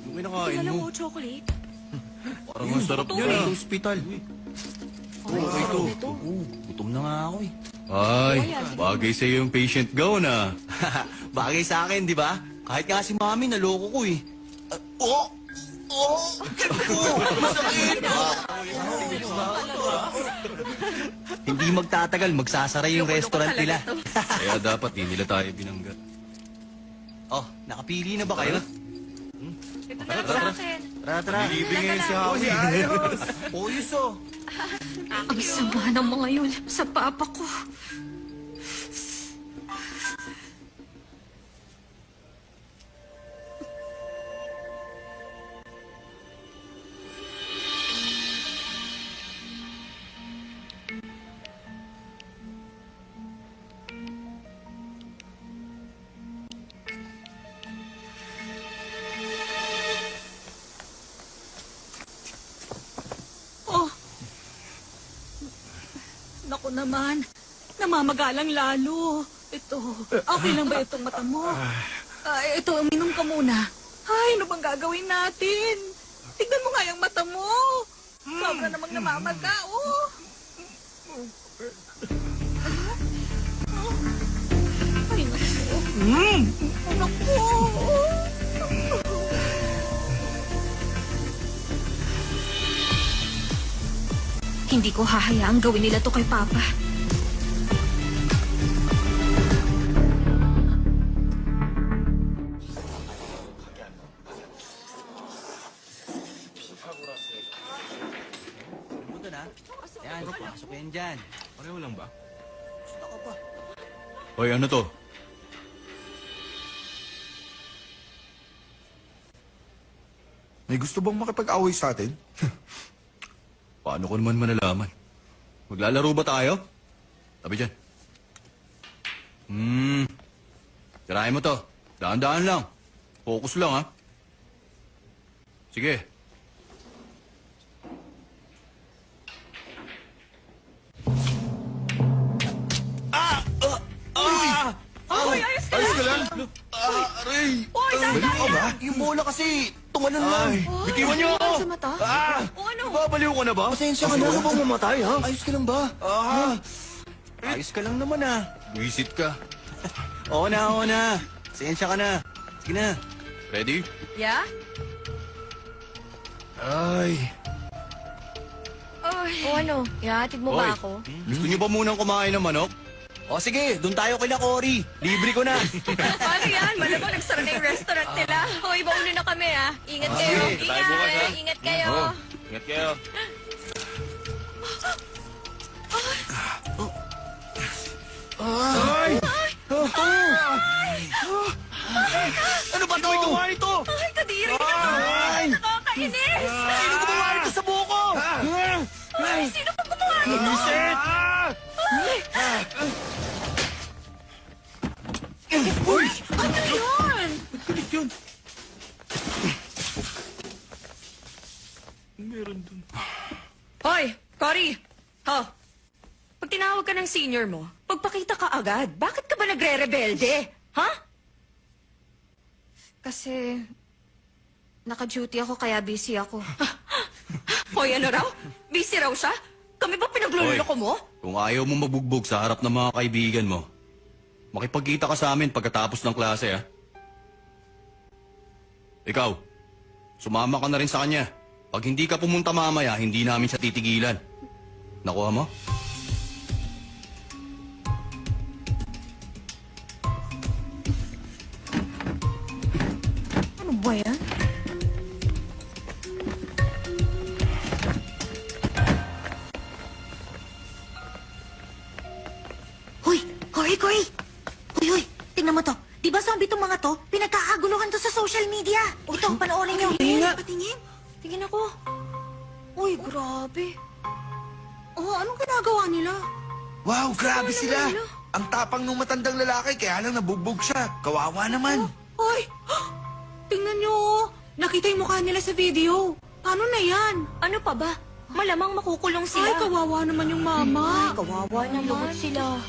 Yung kinakain Alam mo, mo, chocolate? parang ang sarap niya Sa na. ospital. Okay to. Gutom na nga ako eh. Ay, bagay sa'yo yung patient gown ah. Bagay sa akin, di ba? Kahit nga si Mami, naloko ko eh. Oh! Oh! Masakit! Hindi magtatagal, magsasara yung restaurant nila. Kaya dapat di nila tayo binangga. Oh, nakapili na ba kayo? Ito na sa akin. Tara. Libre ngayon si Howie. Oyos oh. Ang sama ng mga yun sa papa ko. Oh. Naku naman. Namamagalang lalo. Ito, okay lang ba itong mata mo? Ito, uminom ka muna. Ay, ano bang gagawin natin? Tignan mo nga yung mata mo. Sobra namang namamaga, oh. Ay, naku. Naku. Hindi ko hahayaang gawin nila to kay Papa. Punta na. Yan, pasok yan dyan. Pareho lang ba? Gusto ka pa. Hoy, ano to? May gusto bang makipag-away sa atin? Paano ko naman malalaman? Maglalaro ba tayo? Tabi dyan. Tirahin mo to. Daan-daan lang. Focus lang, ha? Sige. Hoy, ayos ka Ayos ka lang? Aray! Hoy, Baliw ka ba? Yung bola kasi, tunganan lang. Bitiwan niyo ako! Sa mata? O ano? Babaliw ko na ba? Pasensya ka na. Bang mamatay, ha? Ayos ka lang ba? Ayos ka lang naman, ha? Buisit ka. Oo na. Pasensya ka na. Sige na. Ready? Yeah? Ay, O ano? Ihatid mo Hoy. ba ako? Gusto niyo ba munang kumain ng manok? O sige, doon tayo kila Cory. Libre ko na. Paano yan? Malamang nagsara na yung restaurant nila. Hoy, bauna na kami ah. Ingat kayo. sige. Tayo bukas, ha? Ingat kayo. Ingat kayo. Ano ba ito? Gawa nito? Ay, kadiri naman. Nakakainis. Sino gumawa nito sa buko? Ay, sino pa gumawa nito? Uy! Ano yun? Hoy, Cory! Ho! Pag tinawag ka ng senior mo, pagpakita ka agad. Bakit ka ba nagre-rebelde? Ha? Kasi naka-duty ako kaya busy ako. Hoy, ano raw? Busy raw siya? Kami ba pinagluloko mo? Kung ayaw mo mabugbog sa harap ng mga kaibigan mo, makipagkita ka sa amin pagkatapos ng klase, ha? Ikaw, sumama ka na rin sa kanya. Pag hindi ka pumunta mamaya, hindi namin siya titigilan. Nakuha mo? Ano ba yan? Hoy, Cory! Koy! Uy, tingnan mo to. Di ba zombie tong mga to? Pinagkakaguluhan to sa social media. Ito, panoorin niyo. Patingin. Tingin ako. Uy, grabe. Oh, anong ginagawa nila? Wow, grabe sila. Ang tapang nung matandang lalaki, kaya lang nabubog siya. Kawawa naman. Hoy! Tingnan nyo, oh. Nakita yung mukha nila sa video. Paano na yan? Ano pa ba? Malamang makukulong sila. Ay, kawawa naman yung mama. Kawawa naman sila.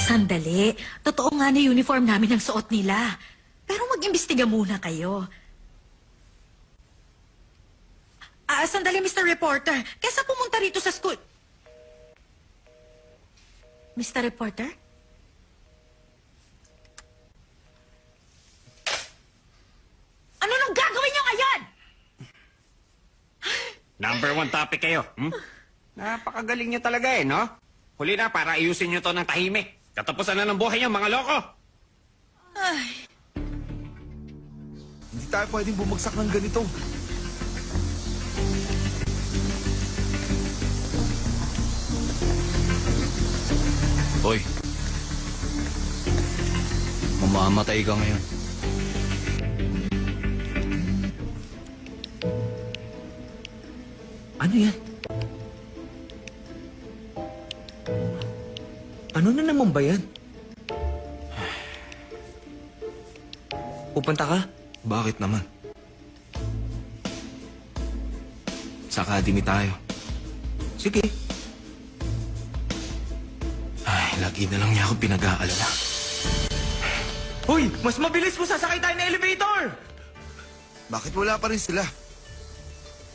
Sandali. Totoo nga na uniform namin ang suot nila. Pero mag-imbestiga muna kayo. Sandali, Mr. Reporter. Kesa pumunta rito sa school. Mr. Reporter? Ano nang gagawin niyo ngayon? Number 1 topic kayo. Napakagaling nyo talaga eh, no? Huli na para ayusin nyo to ng tahimik. Katapusan na ng buhay nyo, mga loko! Hindi tayo pwedeng bumagsak ng ganito. Hoy. Mamamatay ka ngayon. Ano yan? Ano na naman ba yan? Pupunta ka? Bakit naman? Sa academy tayo. Sige. Ay, lagi na lang niya ako pinag-aalala. Hoy! Mas mabilis mo sasakay tayo ng elevator! Bakit wala pa rin sila?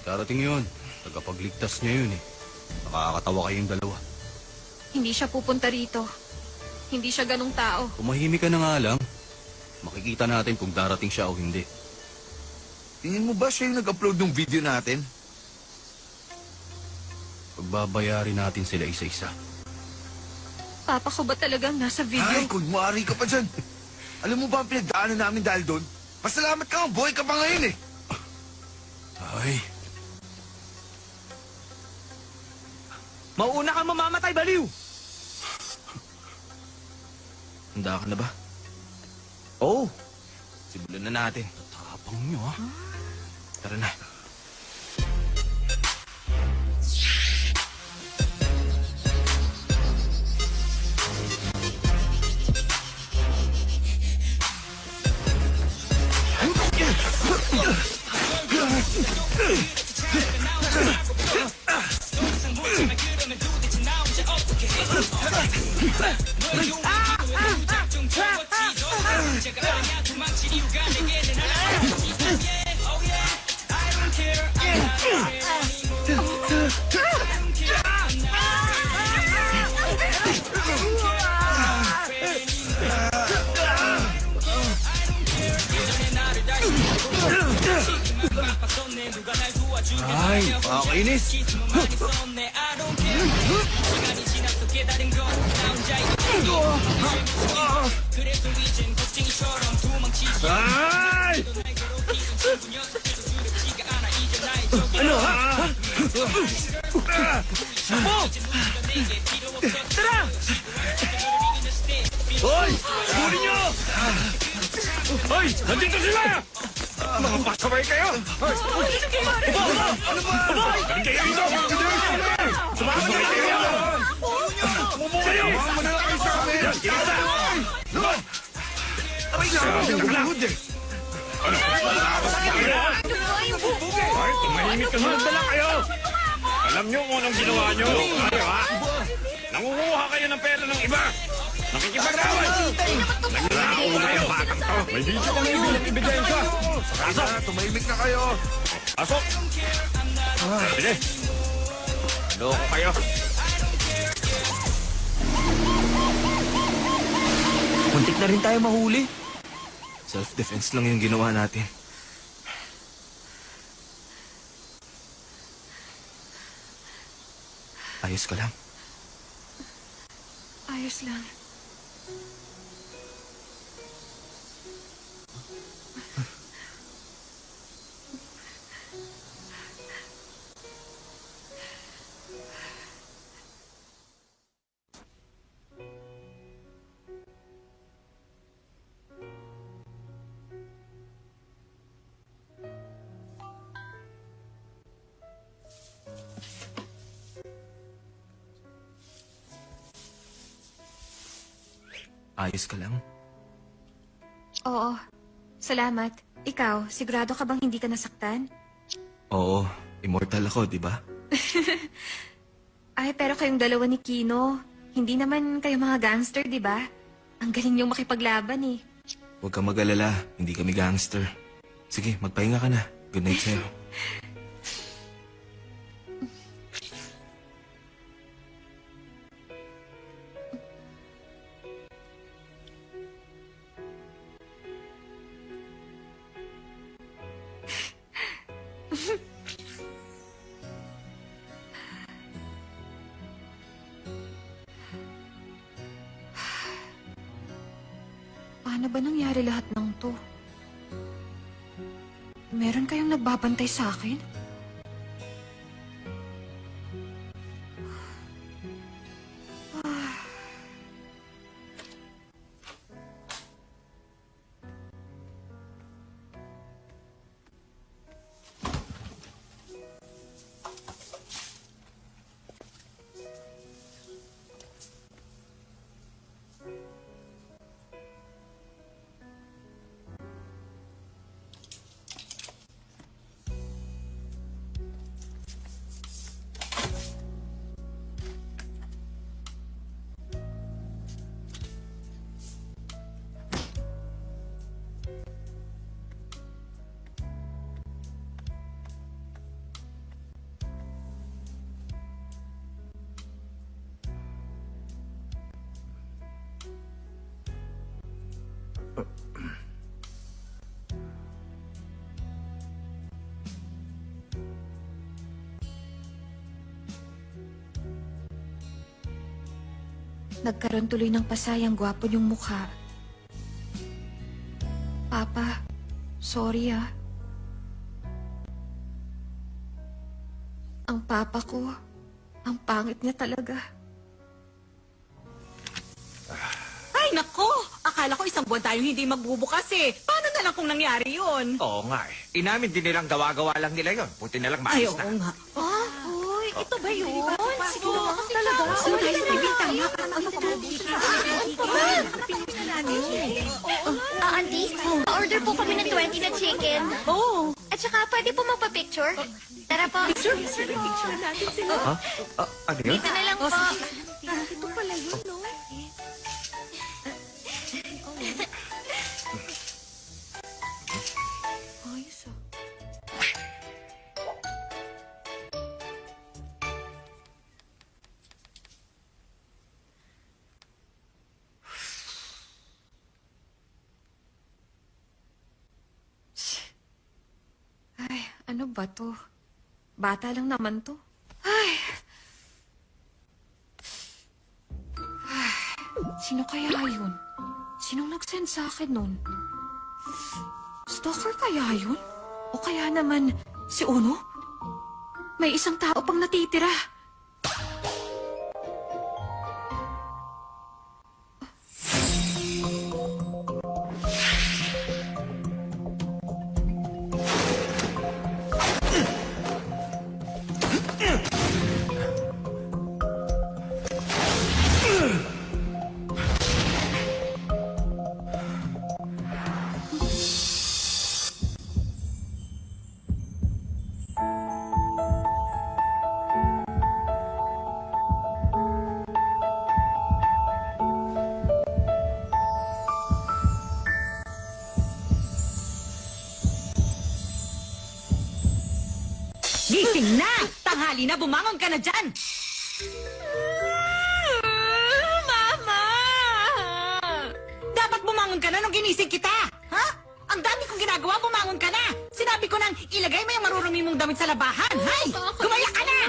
Darating yun. Tagapagligtas niya yun eh. Nakakatawa kayong dalawa. Hindi siya pupunta rito. Hindi siya ganong tao. Tumahimik ka na nga lang. Makikita natin kung darating siya o hindi. Tingin mo ba siya yung nag-upload ng video natin? Pagbabayarin natin sila isa-isa. Papa ko ba talagang nasa video? Ay, kunwari ka pa dyan. Alam mo ba ang pinagdaanan namin dahil doon? Pasalamat ka, boy ka pa ngayon eh. Ay, Mauuna kang mamamatay, baliw! Handa ka na ba? Oo. Simulan na natin. tapang nyo ha. Tara na. Ay, nakakainis. Ay! Ano, ha? Tara! Hoy! Huli nyo! Hoy! Nandito sila! Mga pasaway kayo! Hoy! Ano ba? Galing kayo dito! Sumama kayo kayo! Kayo! Sumama na lang kayo sa amin! Doon! Aray, grabe ang buhod eh! Ano? Nakakasakit kayo! Ay, tumahimik ka muna dala kayo! Alam nyo kung anong ginawa nyo? Ano, ha? Nangunguha kayo ng pera ng iba! Nakikipag-away! Nagnanakauna yung batang to! May video kami bilang ebidensya! Pasok! Tumahimik na kayo! Pasok! Sige! Loko kayo! Muntik na rin tayo mahuli. Self-defense lang yung ginawa natin. Ayos ka lang. Ayos lang. Ayos ka lang? Oo. Salamat. Ikaw, sigurado ka bang hindi ka nasaktan? Oo, immortal ako, di ba? Ay, pero kayong dalawa ni Kino, hindi naman kayo mga gangster, di ba? Ang galing niyong makipaglaban eh. Huwag kang mag-alala, hindi kami gangster. Sige, magpahinga ka na. Good night sa'yo. Paano ba nangyari lahat ng to? Meron kayong nagbabantay sa akin? Nagkaroon tuloy ng pasayang gwapo niyong mukha. Papa, sorry ah. Ang papa ko, ang pangit niya talaga. Ay, nako! Akala ko isang buwan tayong hindi magbubukas eh. Paano na lang kung nangyari yun? Oo nga eh. Inamin din nilang gawa-gawa lang nila yon. Buti na lang Ay, maayos oo na. nga. Uy, ito ba yun? Sige Oo, na, talaga. Sige, bibintang na. Ano ka Auntie, pa-order po kami ng 20 na chicken. Oo. At saka, pwede po magpa-picture? Tara po. Ano yun? Dito na lang po. Ito pala yun, no? Ayos ah. Ay, ano ba to? Bata lang naman to. Ay! Sino kaya yun? Sinong nag-send sa akin nun? Stalker kaya yun? O kaya naman si Uno? May isang tao pang natitira. Gising na! Tanghali na, bumangon ka na dyan! Mama! Dapat bumangon ka na nung ginising kita! Ha? Ang dami kong ginagawa, bumangon ka na! Sinabi ko nang ilagay mo yung marurumi mong damit sa labahan! Hay! Gumaya ka na!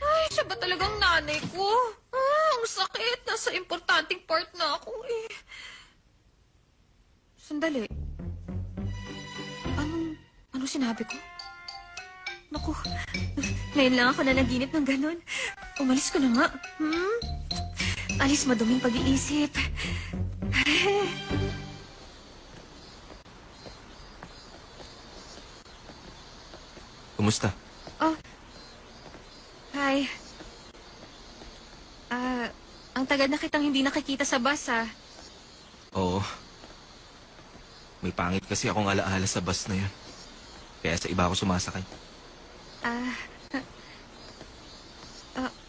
Ay, siya ba talagang nanay ko? Ah, ang sakit. Nasa importanteng part na ako eh. Sandali. Ano sinabi ko? Naku, ngayon lang ako nanaginip ng ganun. Umalis ko na nga. Alis maduming pag-iisip. Kumusta? Oh. Hi. Ang tagal na kitang hindi nakikita sa bus, ah. Oo. May pangit kasi akong alaala sa bus na yun. Kaya sa iba ako sumasakay.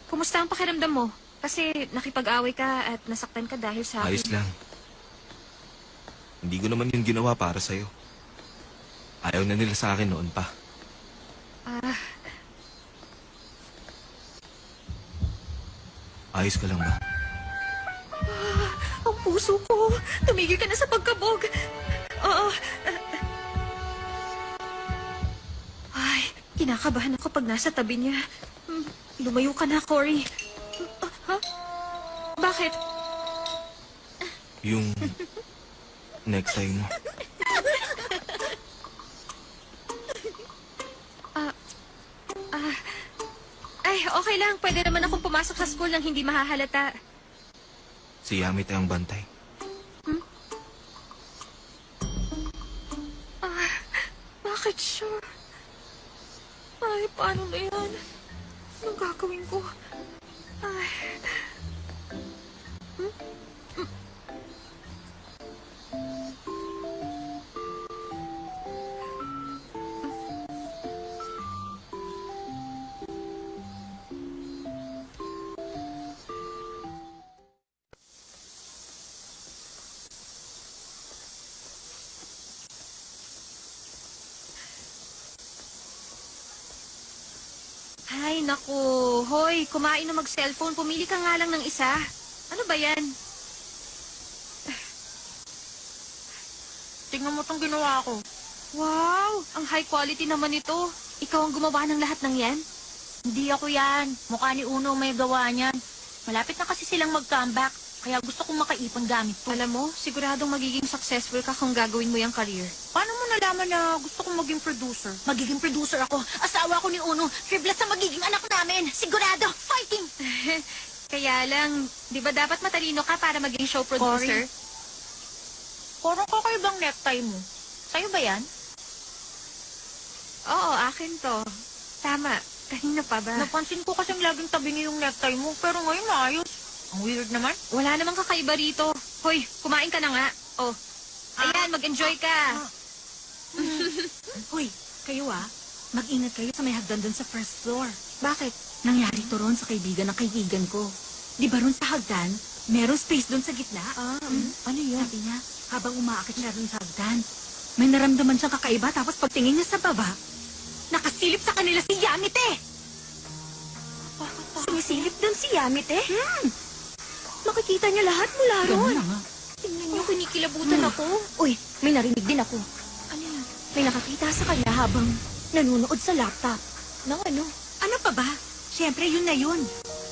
Kumusta ang pakiramdam mo? Kasi nakipag-away ka at nasaktan ka dahil sa akin. Ayos lang. Hindi ko naman yun ginawa para sa'yo. Ayaw na nila sa akin noon pa. Ayos ka lang ba? Ang puso ko. Tumigil ka na sa pagkabog. Oo. Ay, kinakabahan ako pag nasa tabi niya. Lumayo ka na, Cory. Ha? Bakit? Yung next time mo. Ay, okay lang. Pwede naman akong pumasok sa school nang hindi mahahalata. Si Yamit ang bantay. Bakit siya? Ay, paano na yan? Anong gagawin ko? Ay. Ay, naku. Hoy, kumain na mag-cellphone. Pumili ka nga lang ng isa. Ano ba yan? Tingnan mo tong ginawa ko. Wow! Ang high quality naman ito. Ikaw ang gumawa ng lahat ng yan? Hindi ako yan. Mukha ni Uno may gawa niyan. Malapit na kasi silang mag-comeback. Kaya gusto kong makaipon gamit to. Alam mo, siguradong magiging successful ka kung gagawin mo yung career. Paano mo nalaman na gusto kong maging producer? Magiging producer ako. Asawa ko ni Uno. Triplet sa magiging anak namin. Sigurado. Fighting! Kaya lang, di ba dapat matalino ka para maging show producer? Parang kakaibang necktie mo. Sa'yo ba yan? Oo, akin to. Tama. Kanina pa ba? Napansin ko kasing laging tabingi yung necktie mo. Pero ngayon ayos. Ang weird naman. Wala namang kakaiba rito. Hoy, kumain ka na nga. Oh. Ayan, mag-enjoy ka. Hoy, kayo mag-ingat kayo sa may hagdan doon sa first floor. Bakit? Nangyari to ron sa kaibigan ng kaibigan ko. Di ba ron sa hagdan, meron space doon sa gitna? Ano yun? Sabi niya, habang umaakit siya ron sa hagdan, may naramdaman siyang kakaiba tapos pagtingin niya sa baba, nakasilip sa kanila si Yamite! Sumisilip doon si Yamite? Makikita niya lahat mula Ganun ron. na nga. Tingnan niyo, kinikilabutan ako. Uy, may narinig din ako. Ano yan? May nakakita sa kanya habang nanonood sa laptop. Nang ano? Ano pa ba? Siyempre, yun na yun.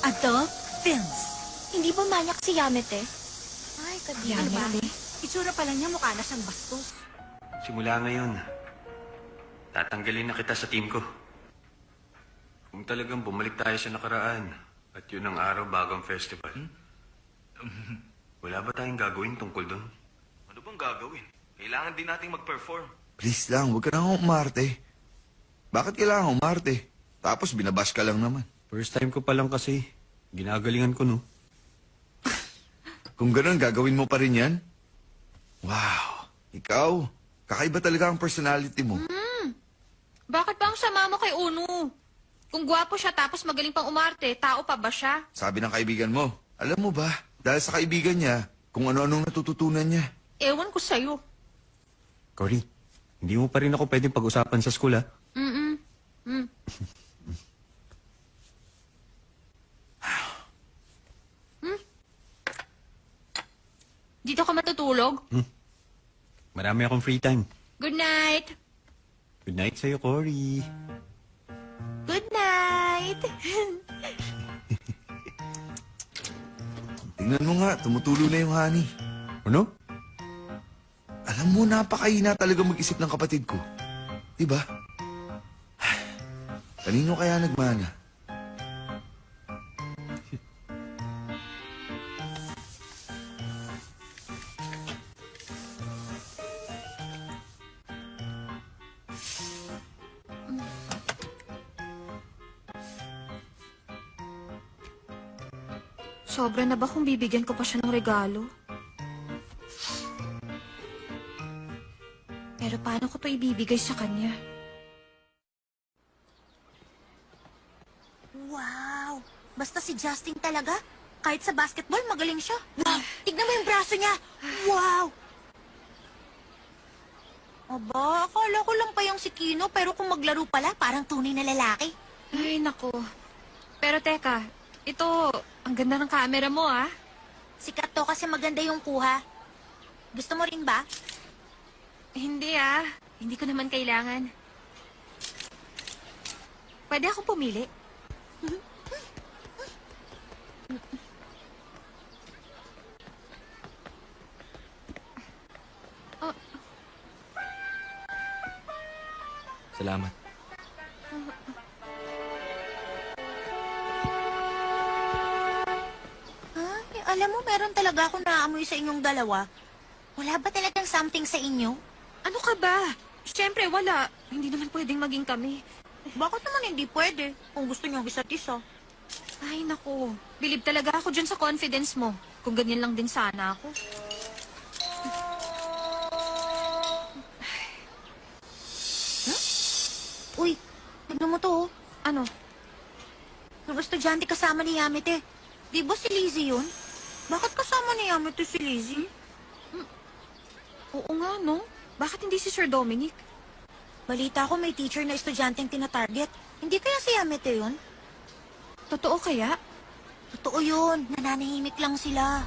Adult films. Hindi ba manyak si Yamete? Ay, Ano ba? kadiri. Itsura pa lang niya mukha na siyang bastos. Simula ngayon, tatanggalin na kita sa team ko. Kung talagang bumalik tayo sa nakaraan at yun ang araw bago ang festival, wala ba tayong gagawin tungkol doon? Ano bang gagawin? Kailangan din nating mag-perform. Please lang, huwag ka na umarte. Bakit kailangan umarte? Tapos binabash ka lang naman. First time ko pa lang kasi. Ginagalingan ko, no? Kung ganun, gagawin mo pa rin yan? Wow, ikaw, kakaiba talaga ang personality mo. Bakit ba ang sama mo kay Uno? Kung gwapo siya tapos magaling pang umarte, tao pa ba siya? Sabi ng kaibigan mo, alam mo ba, dahil sa kaibigan niya, kung ano-anong natututunan niya. Ewan ko sa'yo. Cory, hindi mo pa rin ako pwedeng pag-usapan sa school, ha? Dito ka matutulog? Marami akong free time. Good night! Good night sa'yo, Cory. Good night! Tingnan mo nga, tumutulo na yung honey. Ano? Alam mo, napakahina talaga mag-isip ng kapatid ko. Diba? Kanino kaya nagmana? Sobra na ba kung bibigyan ko pa siya ng regalo? Pero paano ko to ibibigay sa kanya? Wow! Basta si Justin talaga. Kahit sa basketball, magaling siya. Wow! Tignan mo yung braso niya. Wow! Aba, akala ko lang pa yung si Kino, pero kung maglaro pala, parang tunay na lalaki. Ay, nako. Pero teka, ito, ang ganda ng camera mo, ah. Sikat to kasi maganda yung kuha. Gusto mo rin ba? Hindi, ah. Hindi ko naman kailangan. Pwede akong pumili? Salamat. Ay, alam mo, meron talaga akong naamoy sa inyong dalawa. Wala ba talagang something sa inyo? Ano ka ba? Siyempre, wala. Hindi naman pwedeng maging kami. Bakit naman hindi pwede? Kung gusto niyo ang isa't isa. Ay, nako. Bilib talaga ako dyan sa confidence mo. Kung ganyan lang din sana ako. Uy, tignan mo to, oh. Ano? Yung estudyante kasama ni Yamete. Di ba si Lizzie yun? Bakit kasama ni Yamete si Lizzie? Oo nga, no? Bakit hindi si Sir Dominic? Balita ko may teacher na estudyanteng tina-target. Hindi kaya si Yamete yun? Totoo kaya? Totoo yun. Nananahimik lang sila.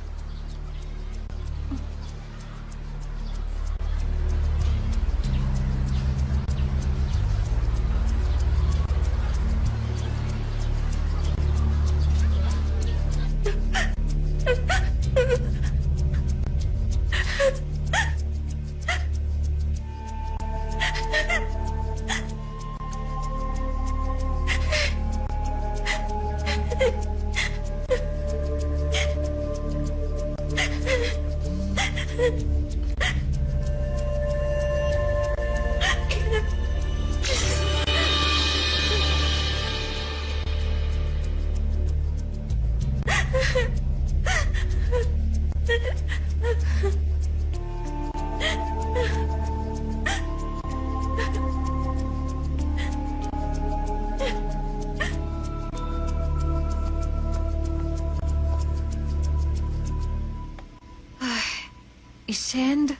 I-send?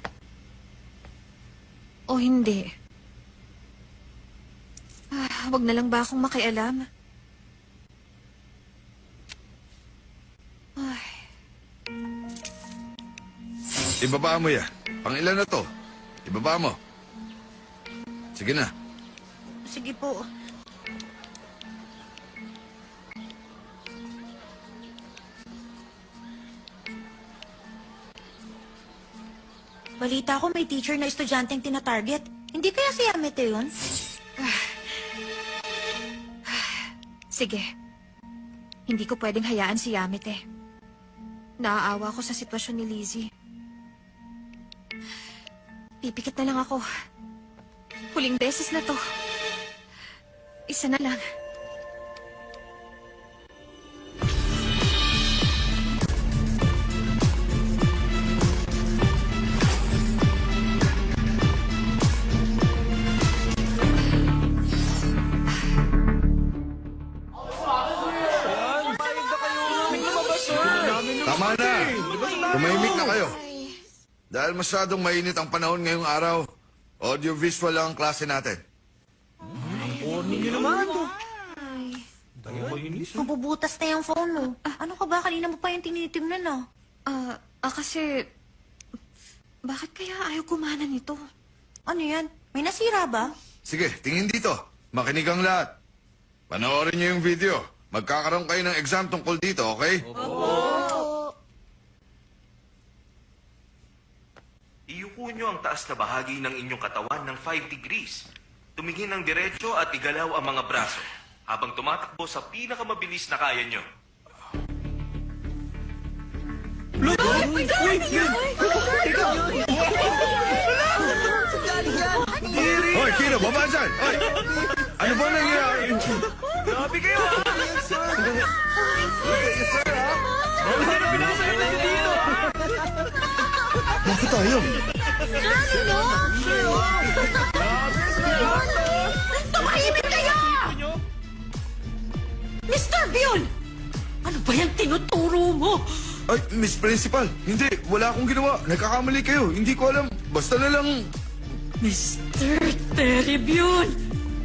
O hindi? Wag na lang ba akong makialam? Ay, Ibaba mo yan. Pangilan na to. Ibaba mo. Sige na. Sige po. Balita ko may teacher na estudyanteng tina-target. Hindi kaya si Yamete yun? sige. Hindi ko pwedeng hayaan si Yamete. Naaawa ko sa sitwasyon ni Lizzie. Pipikit na lang ako. Huling beses na to. Isa na lang. Tama na. Tumahimik na kayo. Dahil masyadong mainit ang panahon ngayong araw, audio-visual lang ang klase natin. Mabubutas na yung phone mo. Ano ka ba? Kanina mo pa yung tinitingnan, ah. Kasi... Bakit kaya ayaw kumana nito? Ano yan? May nasira ba? Sige, tingin dito. Makinig ang lahat. Panoorin niyo yung video. Magkakaroon kayo ng exam tungkol dito, okay? Iyuko nyo ang taas na bahagi ng inyong katawan ng 5 degrees. Tumingin ng diretso at igalaw ang mga braso habang tumatakbo sa pinakamabilis na kaya nyo. Hoy, Kino, baba dyan! Hoy! Ano ba nangyayari? Grabe kayo! Bakit tayo? Tumahimik kayo! Mr. Bion! Ano ba yung tinuturo mo? Ay, Miss Principal, hindi. Wala akong ginawa. Nagkakamali kayo. Hindi ko alam. Basta na lang... Mr. Terry Bion!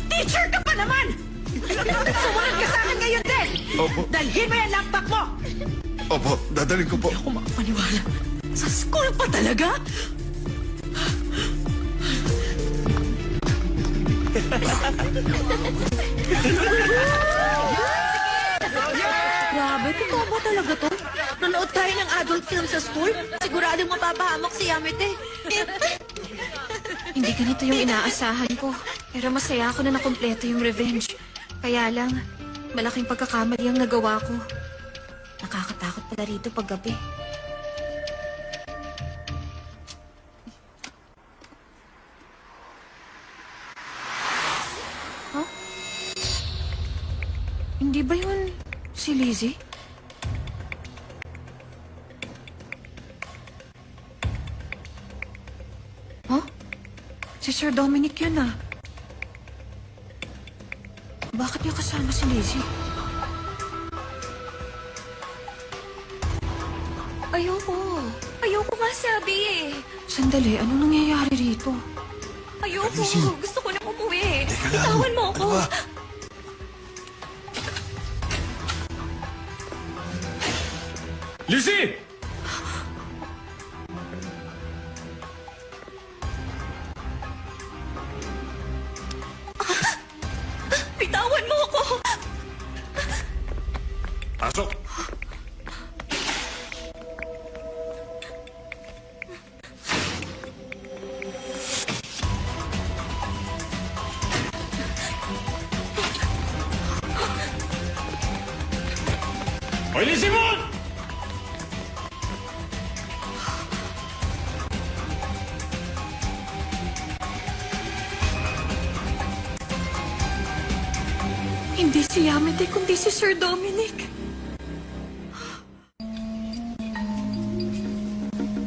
Teacher ka pa naman! Sumunod ka sa akin ngayon din! Opo. Dalhin mo yung laptop mo! Opo, dadaling ko po. Ako makapaniwala. Sa school pa talaga? Grabe, totoo ba talaga to? Nanood tayo ng adult film sa school? Siguradong mapapahamak si Yamete. Hindi ganito yung inaasahan ko. Pero masaya ako na nakumpleto yung revenge. Kaya lang, malaking pagkakamali ang nagawa ko. Nakakatakot pala rito paggabi. Huh? Hindi ba yun si Lizzie? Huh? Si Sir Dominic yun ah. Bakit niya kasama si Lizzie? Ayoko. Ayoko nga sabi eh. Sandali, anong nangyayari rito? Ayoko. Gusto ko na umuwi. Bitawan mo ako. Lizzie! Bitawan mo ako. Pasok! Hoy, Lizzie Moon! Hindi si Yamete, kundi si Sir Dominic.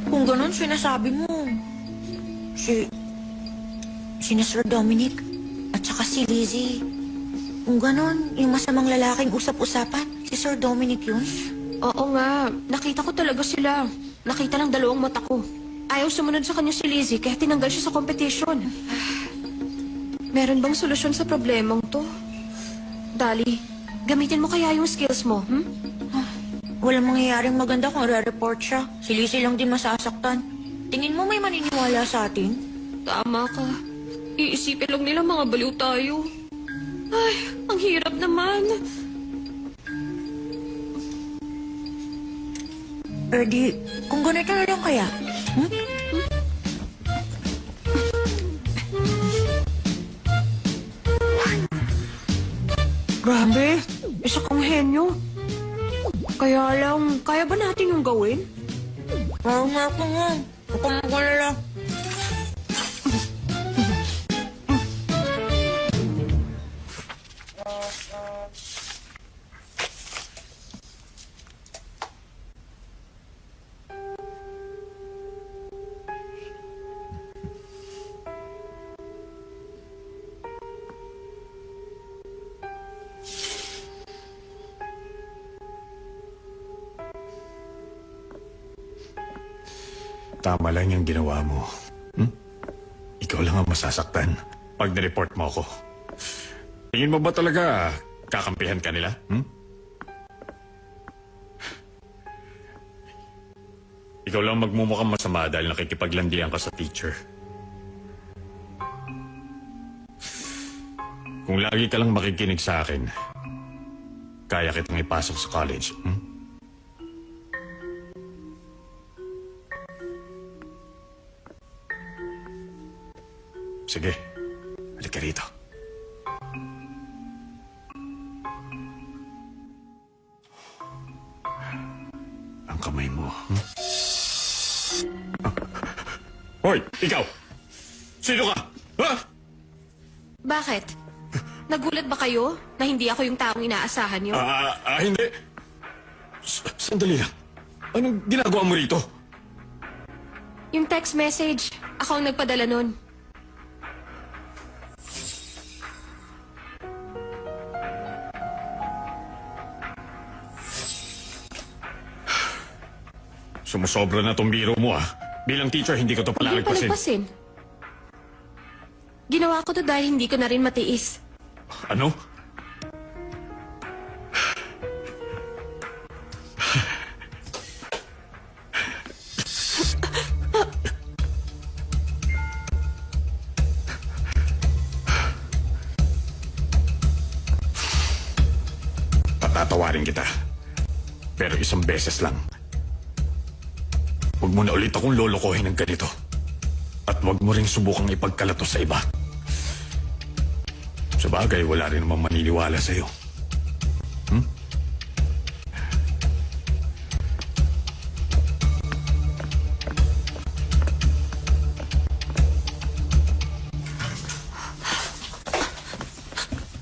Kung ganun, sinasabi mo. Si Sir Dominic at saka si Lizzie. Kung ganun, yung masamang lalaking usap-usapan, si Sir Dominic yun. Oo nga, nakita ko talaga sila. Nakita ng dalawang mata ko. Ayaw sumunod sa kanya si Lizzie kaya tinanggal siya sa competition. Meron bang solusyon sa problemang to? Dali, gamitin mo kaya yung skills mo, Walang mangyayaring maganda kung re-report siya. Si Lizzie lang din masasaktan. Tingin mo may maniniwala sa atin? Tama ka. Iisipin lang nila mga baliw tayo. Ay, ang hirap naman. Di, kung ganito na lang kaya? Grabe, isa kang henyo. Kaya lang, kaya ba natin yung gawin? Oo nga ako nga. Huwag kang magalala. Tama lang yung ginawa mo. Ikaw lang ang masasaktan pag nireport mo ako. Tingin mo ba talaga kakampihan ka nila? Ikaw lang magmumukhang masama dahil nakikipaglandian ka sa teacher. Kung lagi ka lang makikinig sa akin, kaya kitang ipasok sa college. Sige, halika rito. Ang kamay mo. Hoy, ikaw! Sino ka? Ha? Bakit? Nagulat ba kayo na hindi ako yung taong inaasahan niyo? Hindi. Sandali lang. Anong ginagawa mo rito? Yung text message, ako ang nagpadala nun. Sumusobra na tong biro mo, ah. Bilang teacher, hindi ko to Hindi palagpasin. palagpasin. Ginawa ko to dahil hindi ko na rin matiis. Ano? Patatawarin kita. Pero isang beses lang. Huwag mo na ulit akong lolokohin ng ganito. At huwag mo rin subukang ipagkalato sa iba. Sa bagay, wala rin namang maniniwala sa'yo.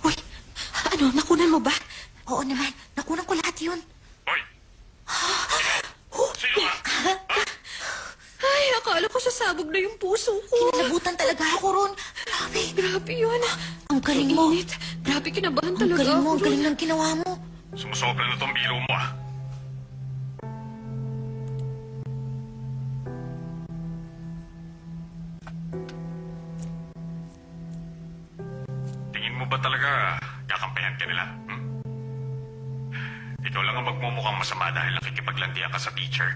Uy, ano, nakunan mo ba? Oo naman, nakunan ko lahat yun. Hoy! Sino ka? Ay, akala ko sasabog na yung puso ko. Kinalabutan talaga ako ron. Grabe. Grabe yun. Ang galing mo. Init. Grabe, kinabahan Ang talaga galing mo, ako. ang galing ng ginawa mo. Sumusobra na tong biro mo, ah. Tingin mo ba talaga kakampihan ka nila? Ikaw lang ang magmumukhang masama dahil nakikipaglandian ka sa teacher.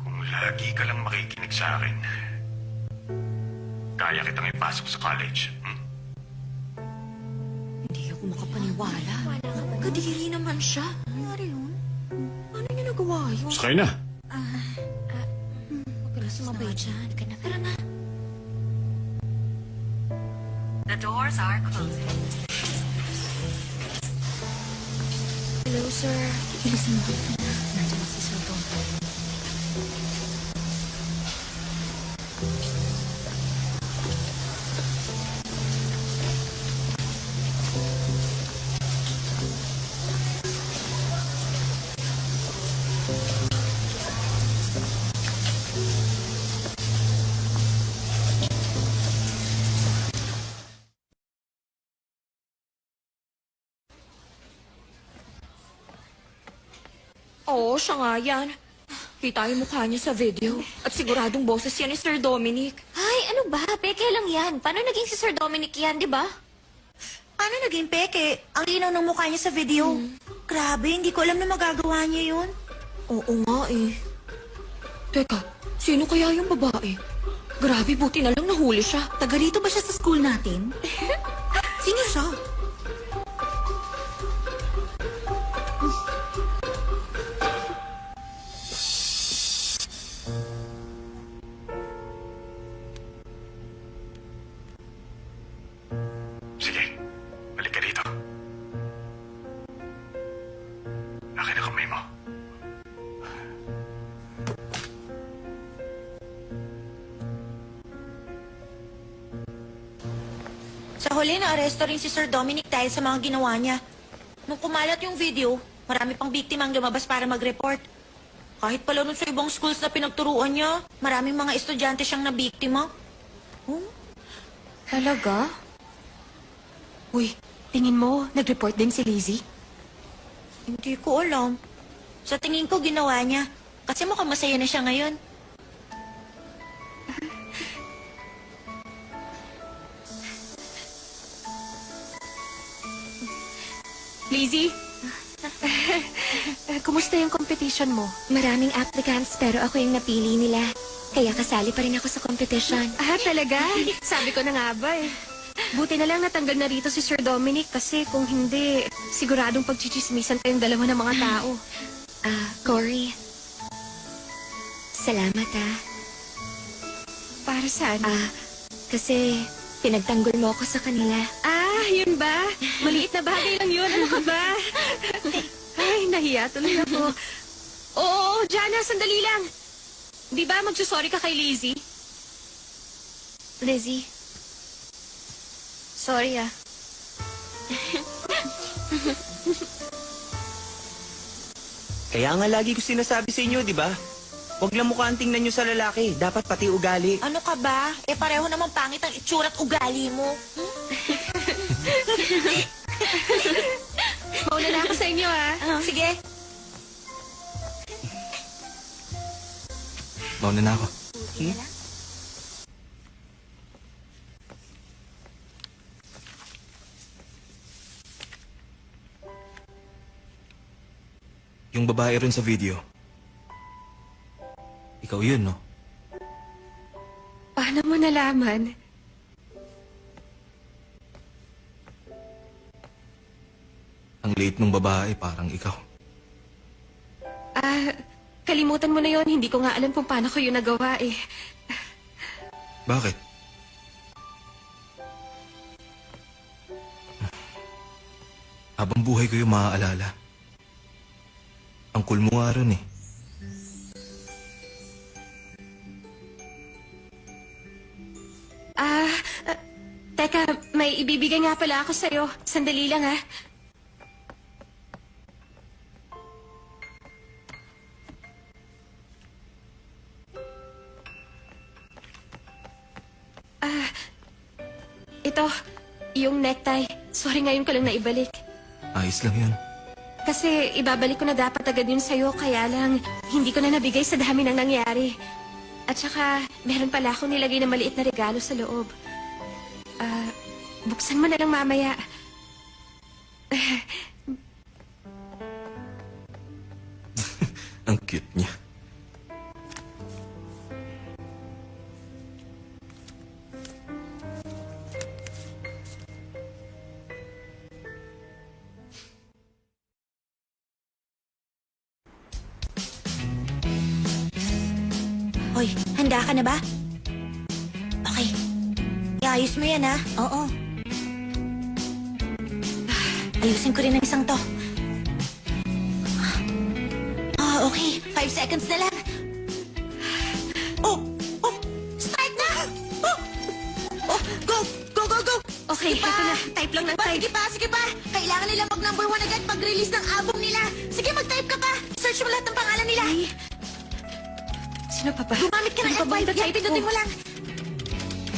Kung lagi ka lang makikinig sa akin, kaya kitang ipasok sa college. Hindi ako makapaniwala. Kadiri naman siya. Ano yun? Paano niya nagawa yun? Sakay na. Huwag ka na sumabay dyan. Ka na, pero na. The doors are closing. Hello, sir. Bilisan mo. Nandiyan na si Sir Tom. Oo, siya nga yan. Kita yung mukha niya sa video. At siguradong boses yan ni Sir Dominic. Ay, ano ba? Peke lang yan. Paano naging si Sir Dominic yan, di ba? Paano naging peke? Ang linaw ng mukha niya sa video. Grabe, hindi ko alam na magagawa niya yun. Oo nga eh. Teka, sino kaya yung babae? Grabe, buti na lang nahuli siya. Taga rito ba siya sa school natin? Sino siya? Sige, balik ka dito. Akin ang kamay mo. Sa huli, na-aresto rin si Sir Dominic dahil sa mga ginawa niya. Nung kumalat yung video, marami pang biktima ang lumabas para mag-report. Kahit pala nun sa ibang schools na pinagturuan niya, maraming mga estudyante siyang nabiktima. Talaga? Uy, tingin mo, nag-report din si Lizzie? Hindi ko alam. Sa tingin ko, ginawa niya. Kasi mukhang masaya na siya ngayon. Lizzie? Kumusta yung competition mo? Maraming applicants pero ako yung napili nila. Kaya kasali pa rin ako sa competition. Ah, talaga? Sabi ko na nga ba eh. Buti na lang natanggal na rito si Sir Dominic kasi kung hindi, siguradong pagchichismisan kayong dalawa ng mga tao. Cory. Salamat Para saan? kasi pinagtanggol mo ako sa kanila. Yun ba? Maliit na bagay lang yun. Ano ka ba? Ay, nahiya tuloy ako. Oo, Jana, sandali lang. Di ba magsusorry ka kay Lizzie? Lizzie. Sorry Kaya nga lagi ko sinasabi sa inyo, di ba? Huwag lang mukha ang tingnan nyo sa lalaki. Dapat pati ugali. Ano ka ba? Eh pareho namang pangit ang itsura at ugali mo. Mauna na ako sa inyo, Sige. Mauna na ako. Yung babae rin sa video. Ikaw yun, no? Paano mo nalaman? Ang late nung babae, parang ikaw. Kalimutan mo na yon. Hindi ko nga alam kung paano ko yun nagawa eh. Bakit? Habang buhay ko yung maaalala. Ang cool mo nga ron eh. Teka, may ibibigay nga pala ako sa'yo. Sandali lang, Ito, yung necktie. Sorry ngayon ko lang naibalik. Ayos lang yun. Kasi ibabalik ko na dapat agad yun sa'yo, kaya lang hindi ko na nabigay sa dami ng nangyari. At saka, meron pala akong nilagay na maliit na regalo sa loob. Buksan mo na lang mamaya. Ang cute niya. Hoy, handa ka na ba? Okay. Iayos mo yan, ha? Oo. Ayusin ko rin ang isang to. Okay. 5 seconds na lang. Oh! Start na! Go! Okay, Sige pa. ito na. Type lang ng type. Sige pa! Kailangan nila mag-number 1 agad pag-release ng album nila. Sige, mag-type ka pa! Search mo lahat ng pangalan nila. Sino pa ba? Gumamit ka ng Ano pa ba F5. itatype Pindutin ko? mo lang.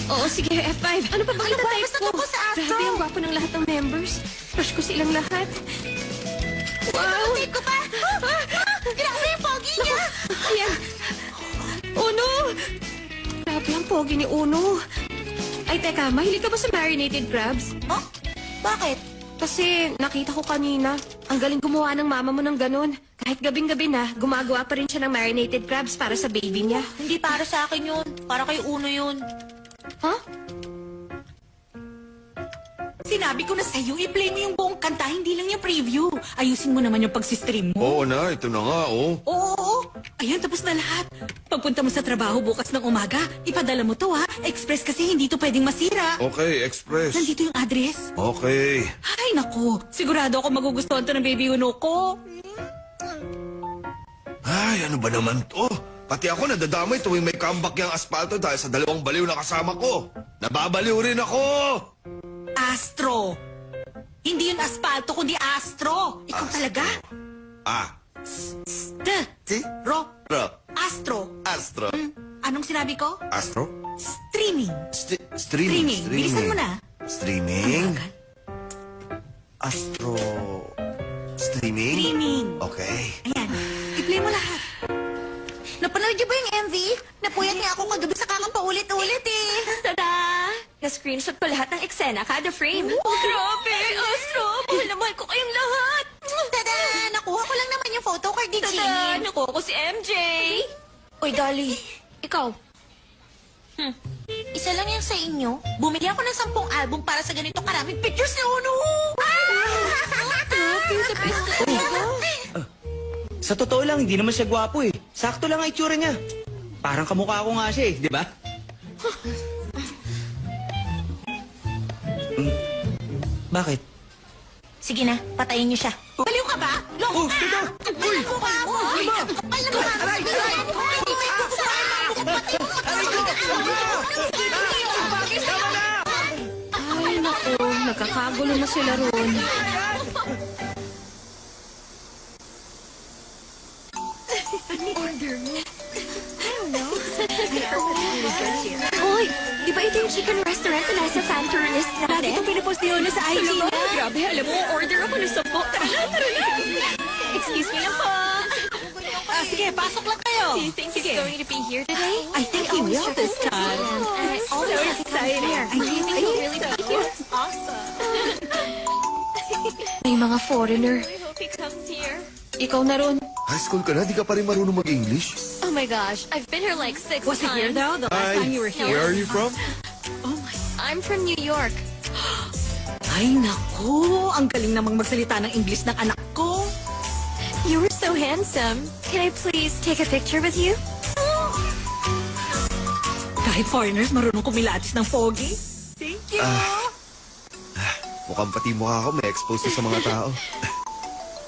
Oo, sige, F5. Ano pa ba Ano ba? itatype Basta ko? tungkol sa Astro. Grabe, ang gwapo ng lahat ng members. Crush ko silang lahat. Wow! Type ko pa! Grabe yung pogi niya! Ayan. Uno! Grabe ang pogi ni Uno. Ay, teka, mahilig ka ba sa marinated crabs? Oh? Bakit? Kasi nakita ko kanina, ang galing gumawa ng mama mo ng ganun. Kahit gabing-gabi na, gumagawa pa rin siya ng marinated crabs para sa baby niya. Hindi para sa akin yun. Para kay Uno yun. Huh? Sinabi ko na sa'yo, i-play mo yung buong kanta, hindi lang yung preview. Ayusin mo naman yung pagsistream mo. Oo na, ito na nga, oh. Oo. Ayan, tapos na lahat. Pagpunta mo sa trabaho bukas ng umaga, ipadala mo to ha. Express kasi hindi to pwedeng masira. Okay, Express. Nandito yung address. Okay. Ay, naku. Sigurado ako magugustuhan to ng baby uno ko. Ay, ano ba naman to? Pati ako nadadamay tuwing may comeback yung asfalto dahil sa dalawang baliw na kasama ko. Nababaliw rin ako! Astro. Hindi yun asfalto, kundi astro. Ikaw talaga? Si? Ro. Ro. Astro. Astro. Anong sinabi ko? Astro? Streaming. Streaming. Bilisan mo na. Streaming? Astro... Streaming? Streaming. Okay. Ayan. I-play mo lahat. Napanood niyo ba yung MV? Napuyat niya ako kagabi sa kakang paulit-ulit eh. Tada! Na-screenshot ko lahat ng eksena kada frame. Oh, grabe! Astro! Mahal na mahal ko kayong lahat! Tada! Nakuha ko lang naman yung photo card ni Tada! Jean. Nakuha ko si MJ! Uy, Dolly. Ikaw? Isa lang yan sa inyo. Bumili ako ng 10 album para sa ganito karaming pictures ni Uno. The best talaga. Sa totoo lang, hindi naman siya gwapo eh. Sakto lang ang itsura niya. Parang kamukha ko nga siya eh, di ba? Bakit? Sige na, patayin niyo siya. Baliw ka ba? Oh, teka! Uy! Mukha mo! Uy! Kapal na mukha mo! Hindi may buksa! Ay, naku. Nagkakagulo na sila ron. Order mo. Uy, di ba ito yung chicken restaurant na nasa fan tourist Lagi natin? itong pinipost ni Ono sa IG na. Grabe, alam mo, order ako ng 10. Tara na. Excuse me lang po. Sige, pasok lang kayo. Do you think he's going to be here today? I think he will this time. So excited. Do you think he'll really be here? May mga foreigner. I hope he comes here. Ikaw na ron. High school ka na, di ka pa rin marunong mag-English? Oh my gosh, I've been here like 6 Was he here times. though? The last time you were here? Where are you from? I'm from New York. Ay, naku. Ang galing namang magsalita ng English ng anak ko. You were so handsome. Can I please take a picture with you? Kahit foreigners, marunong kumilatis ng foggy. Thank you. Mukhang pati mukha ko may expose sa mga tao.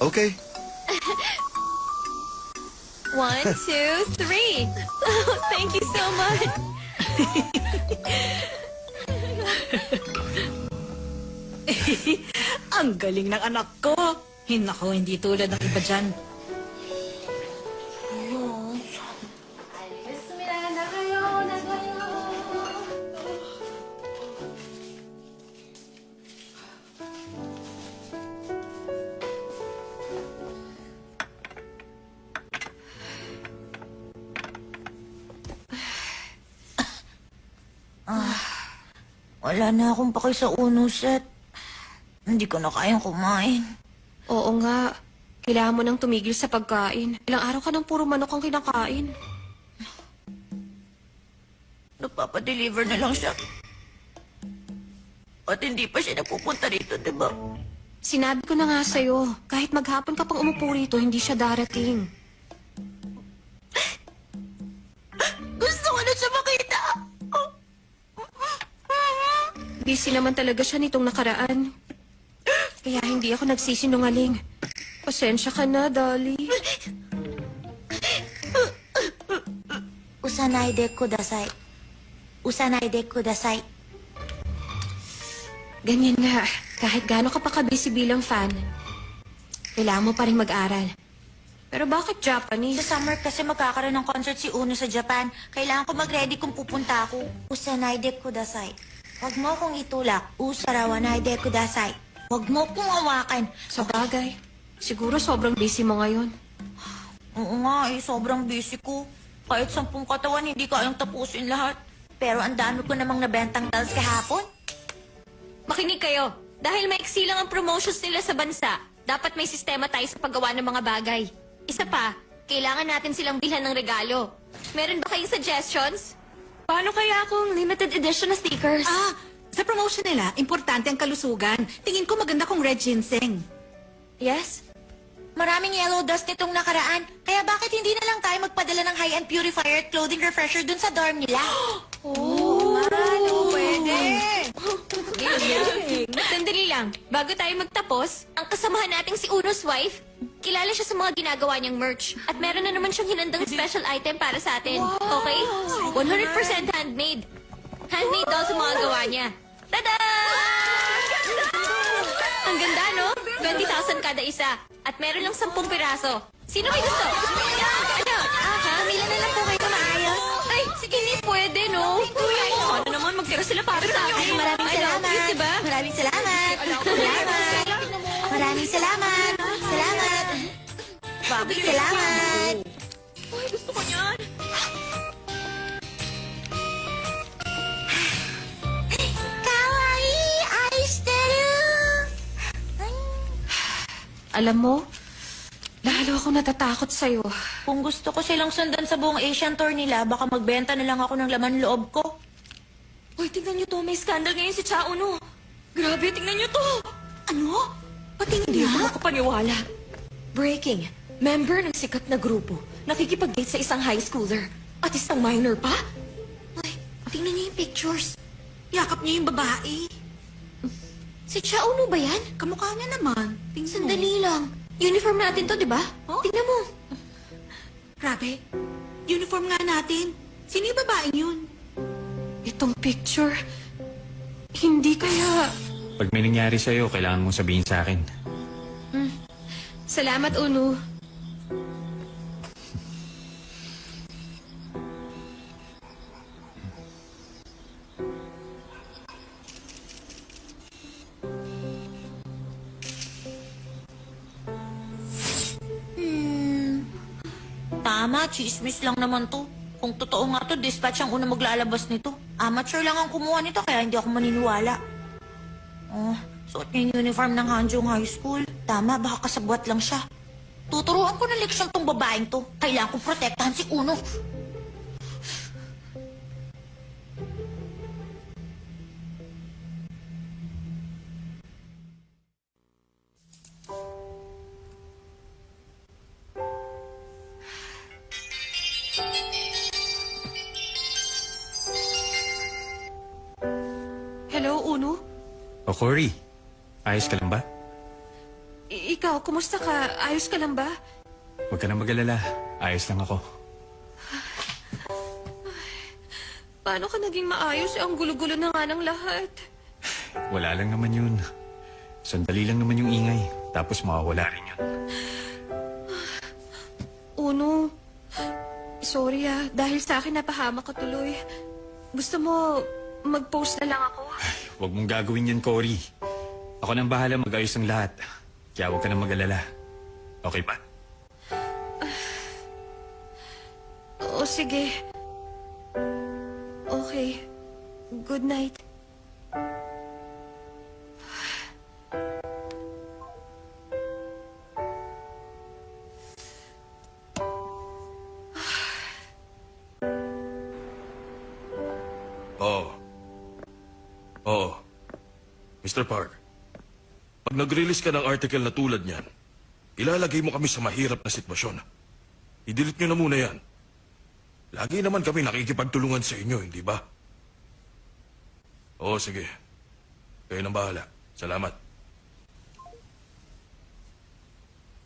Okay. 1, 2, 3. Oh, thank you so much. Ang galing ng anak ko. Hinako, hindi tulad ng iba dyan. Wala na akong paki sa uno set. Hindi ko na kayang kumain. Oo nga. Kailangan mo nang tumigil sa pagkain. Ilang araw ka nang puro manok ang kinakain. Nagpapadeliver na lang siya. At hindi pa siya napupunta rito, di ba? Sinabi ko na nga sa'yo, kahit maghapon ka pang umupo rito, hindi siya darating. Gusto ko na siya makita. Busy naman talaga siya nitong nakaraan. Kaya hindi ako nagsisinungaling. Pasensya ka na, Dolly. Usanaide kudasai. Usanaide kudasai. Ganyan nga, kahit gaano ka pa kabisi bilang fan, kailangan mo pa rin mag-aral. Pero bakit Japanese? Sa summer kasi magkakaroon ng concert si Uno sa Japan. Kailangan ko mag-ready kung pupunta ako. Usanaide kudasai. Huwag mo akong itulak. Usarawanide kudasai. Huwag mo akong hawakan. Sa bagay, siguro sobrang busy mo ngayon. Oo nga sobrang busy ko. Kahit 10 katawan, hindi kayang tapusin lahat. Pero ang dami ko namang nabentang dolls kahapon. Makinig kayo. Dahil maiksi lang ang promotions nila sa bansa, dapat may sistema tayo sa paggawa ng mga bagay. Isa pa, kailangan natin silang bilhan ng regalo. Meron ba kayong suggestions? Paano kaya kung limited edition na stickers? Sa promotion nila, importante ang kalusugan. Tingin ko maganda kung red ginseng. Yes? Maraming yellow dust nitong nakaraan. Kaya bakit hindi na lang tayo magpadala ng high-end purifier at clothing refresher dun sa dorm nila? Pwede. Sandali lang. Bago tayo magtapos, ang kasamahan nating si Uno's wife, kilala siya sa mga ginagawa niyang merch. At meron na naman siyang hinandang special item para sa atin. Okay? 100% handmade. Handmade daw sa mga gawa niya. Tada! Ang ganda, no? 20,000 kada isa. At meron lang 10 piraso. Sino may gusto? Ano? Pamila na lang po kayo na maayos. Ay, sige, hindi pwede, no? Sana naman magtira sila para sa akin. Maraming salamat. Diba? Maraming salamat. Salamat. Maraming salamat. Salamat. Maraming salamat. Uy, gusto ko yan. Kawaii aishiteru. Alam mo, lalo ako natatakot sa'yo. Kung gusto ko silang sundan sa buong Asian tour nila, baka magbenta na lang ako ng laman loob ko. Uy, tingnan niyo to. May scandal ngayon si Chao, no? Grabe, tingnan niyo to. Ano? Patingin Hindi ako nga. makapaniwala. Breaking. Member ng sikat na grupo. Nakikipag-date sa isang high schooler. At isang minor pa? Uy, tingnan niyo yung pictures. Yakap niya yung babae. Si Chao, no ba yan? Kamukha niya naman. Tingnan mo. Sandali lang. Uniform natin to, di ba? Oh? Tingnan mo. Grabe. Uniform nga natin. Sino yung babaeng yun? Itong picture. Hindi kaya... Pag may nangyari sa'yo, kailangan mong sabihin sa akin. Salamat, Uno. Mama, chismis lang naman to. Kung totoo nga to, dispatch ang una maglalabas nito. Amateur lang ang kumuha nito, kaya hindi ako maniniwala. Oh, suot niya yung uniform ng Hanjong High School. Tama, baka kasabwat lang siya. Tuturuan ko ng leksyon tong babaeng to. Kailangan kong protektahan si Uno. Hello, Uno? O Cory, ayos ka lang ba? Ikaw, kumusta ka? Ayos ka lang ba? Huwag ka na mag-alala. Ayos lang ako. Paano ka naging maayos? Ang gulo-gulo na nga ng lahat. Wala lang naman yun. Sandali lang naman yung ingay. Tapos mawawala rin yun. Uno, sorry dahil sa akin napahamak ka tuloy. Gusto mo mag-post na lang ako? Huwag mong gagawin yan, Cory. Ako nang bahala mag-ayos ng lahat. Kaya huwag ka na mag-alala. Okay ba? O sige. Okay. Good night. Oo. Mr. Park, pag nag-release ka ng article na tulad niyan, ilalagay mo kami sa mahirap na sitwasyon. I-delete nyo na muna yan. Lagi naman kami nakikipagtulungan sa inyo, hindi ba? Oo, sige. Kayo nang bahala. Salamat.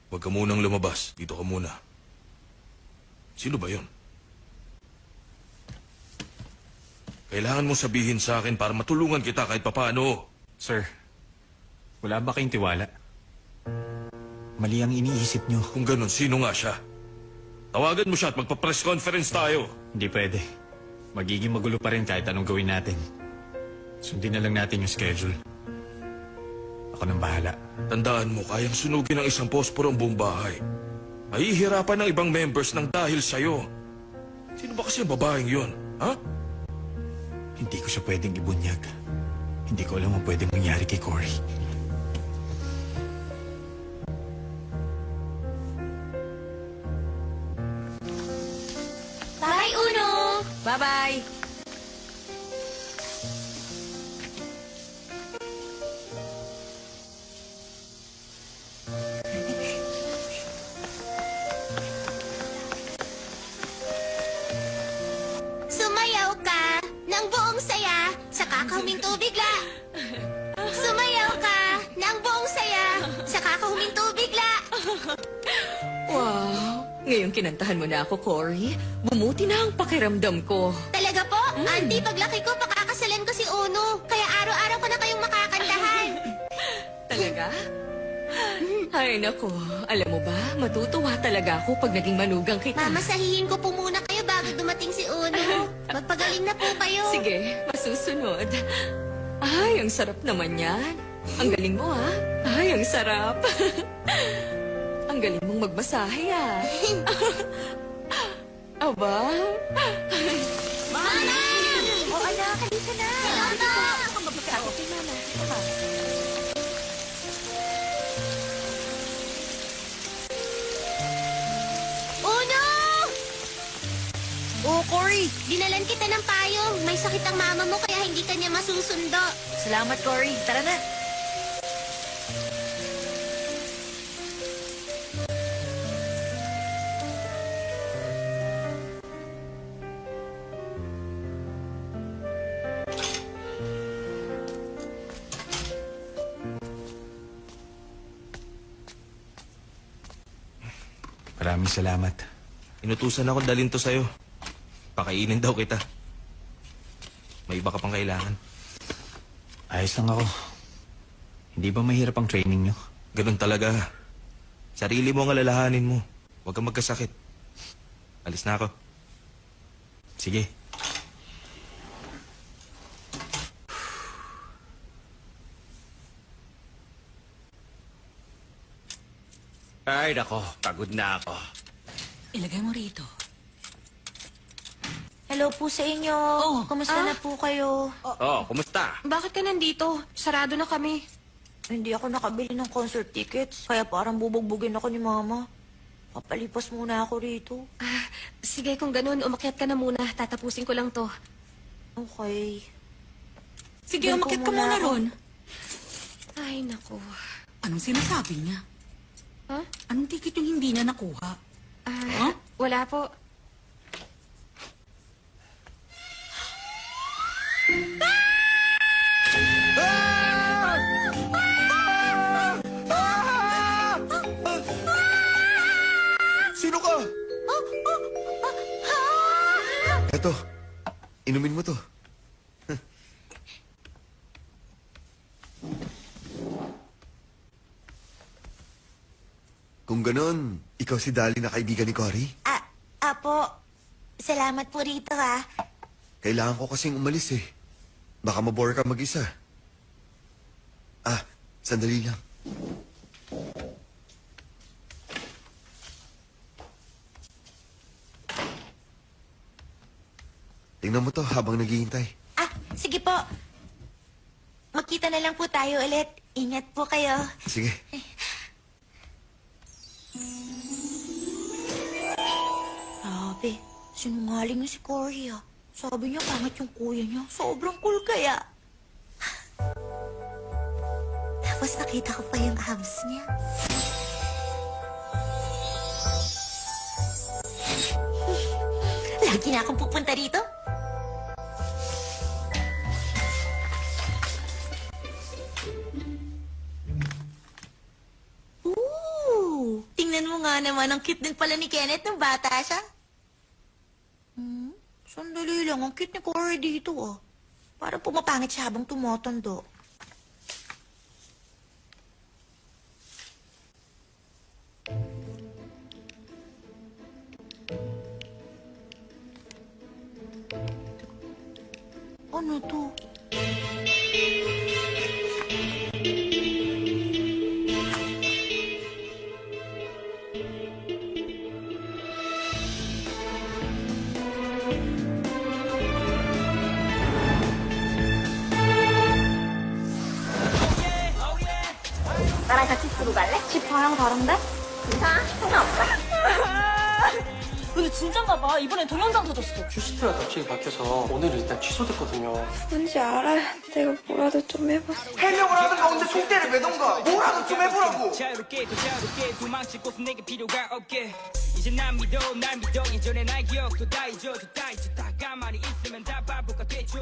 Huwag ka munang lumabas. Dito ka muna. Sino ba yun? Kailangan mong sabihin sa akin para matulungan kita kahit papaano. Sir, wala ba kayong tiwala? Mali ang iniisip nyo. Kung ganun, sino nga siya? Tawagan mo siya at magpa-press conference tayo. Hindi pwede. Magiging magulo pa rin kahit anong gawin natin. Sundin na lang natin yung schedule. Ako nang bahala. Tandaan mo, kayang sunugin ng isang posporo ang buong bahay. Mahihirapan ng ibang members ng dahil sa'yo. Sino ba kasi ang babaeng yun? Ha? Hindi ko siya pwedeng ibunyag. Hindi ko alam ang pwedeng mangyari kay Cory. Bye, Uno! Bye-bye! Sumayaw ka ng buong saya sa kakahuminto bigla. Sumayaw ka ng buong saya sa kakahuminto bigla. Wow! Ngayong kinantahan mo na ako, Cory. Bumuti na ang pakiramdam ko. Talaga po? Auntie, paglaki ko, pakakasalan ko si Uno. Kaya araw-araw ko na kayong makakantahan. Talaga? Ay, nako. Alam mo ba, matutuwa talaga ako pag naging manugang kita. Mamasahihin ko po muna kayo bago dumating si Uno. Magpagaling na po kayo. Sige, masusunod. Ay, ang sarap naman yan. Ang galing mo, ha? Ay, ang sarap. Ang galing mong magmasahe, Aba? Mama! O anak, halika na. Mama! Ako magkakasakit kay Mama. Halika ka. Uno! Oh, Cory. Dinalan kita ng payong. May sakit ang mama mo kaya hindi kanya masusundo. Salamat, Cory. Tara na. Maraming salamat. Inutusan ako dalhin to sa'yo. Pakainin daw kita. May iba ka pang kailangan. Ayos lang ako. Hindi ba mahirap ang training nyo? Ganun talaga. Sarili mo ang alalahanin mo. Huwag kang magkasakit. Alis na ako. Sige. Ay, nako. Pagod na ako. Ilagay mo rito. Hello po sa inyo. Kumusta na po kayo? Oh, kumusta? Bakit ka nandito? Sarado na kami. Hindi ako nakabili ng concert tickets. Kaya parang bubugbugin ako ni Mama. Papalipas muna ako rito. Sige, kung ganun, umakyat ka na muna. Tatapusin ko lang to. Okay. Sige, Doon po umakyat ka muna muna ako. ron. Ay, naku. Anong sinasabi niya? Huh? Anong ticket yung hindi niya nakuha? Huh? Wala po. Sino ka? Eto, inumin mo to. Kung ganon, ikaw si Dali na kaibigan ni Cory? Apo. Salamat po rito, ha. Kailangan ko kasing umalis eh. Baka mabore ka mag-isa. Sandali lang. Tingnan mo to habang naghihintay. Sige po. Magkita na lang po tayo ulit. Ingat po kayo. Sige. Grabe, sinungaling na si Cory, ah. Sabi niya, pangit yung kuya niya. Sobrang cool kaya. Tapos nakita ko pa yung abs niya. Lagi na akong pupunta rito. Tingnan mo nga naman, ang cute din pala ni Kenneth nung bata siya. Sandali lang, ang cute ni Cory dito, ah. Parang pumapangit siya habang tumatanda. Ano to? 나랑 같이 쓰고 갈래? 지퍼랑 다른데? 괜찮아? 상관없어. 근데 진짠가 봐. 이번엔 동영상 터졌어. 큐시트가 갑자기 바뀌어서 오늘 일단 취소됐거든요. 뭔지 알아야 내가 뭐라도 좀 해봤어. 해명을 하든가 언제 속대를 매던가 뭐라도 좀 해보라고. 자유롭게 더 자유롭게 도망칠 곳은 내게 필요가 없게. 이제 날 믿어 예전에 날 기억도 다 잊어도 다 가만히 있으면 다 바보가 되죠.